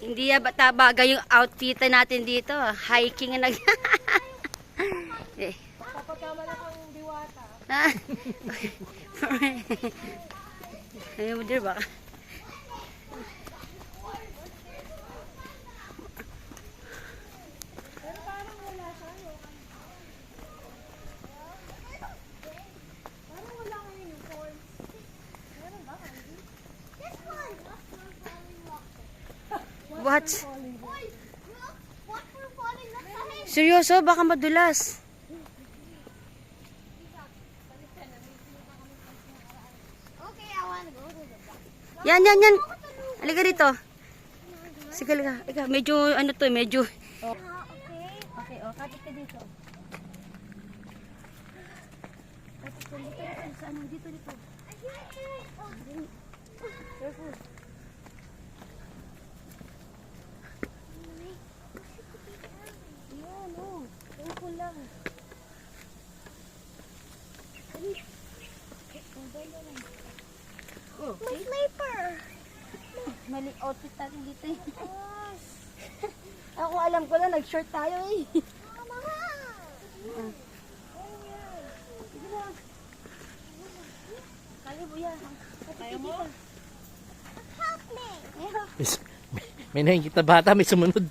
Hindi yata bagay yung outfit natin dito. Hiking na nag... Papatama na kang diwata. Ayaw mo din ba? Pero parang wala siya, no? Parang wala ngayon yung falls. Meron ba, Candy? This one! What? Falling. Boy, look! What we're falling up ahead! Seryoso? Baka madulas. Okay, I wanna go to the back. Yan, yan, yan. Halika dito. Sige, halika. Ika, medyo, ano to, medyo... Okay. Okay, oh, kapit ka dito. Kapit ka dito, sa ano, dito, dito. Careful. Yan, oh. Careful lang. Oh, My sleeper! mali outfit natin dito eh. Ako alam ko lang, nag-short tayo eh. Kaya mo yan. Kaya mo? Help me! May nakikita bata, may sumunod.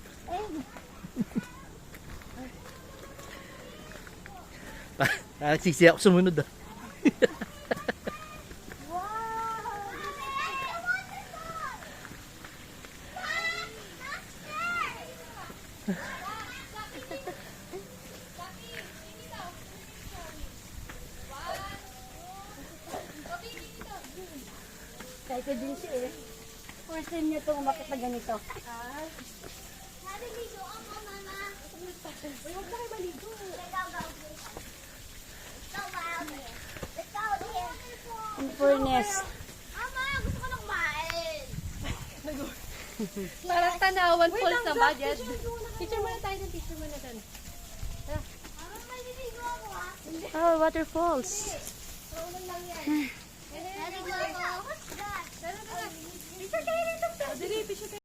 Nagsisi ako sumunod ah. Kahit din siya eh. First time niya itong umakit na ganito. Naliligo ako, Mama. Uy, huwag na kayo maligo. Let's go out here. Let's go out here. In fairness. Mama, gusto ko na kumain. Parang tanawan falls na ba, Jed? Picture muna tayo ng picture muna doon. Mama, maliligo ako, ha? Oh, waterfalls. Tulong lang yan. Naliligo ako. What's that? Picture kayo rin. Dali, picture kayo.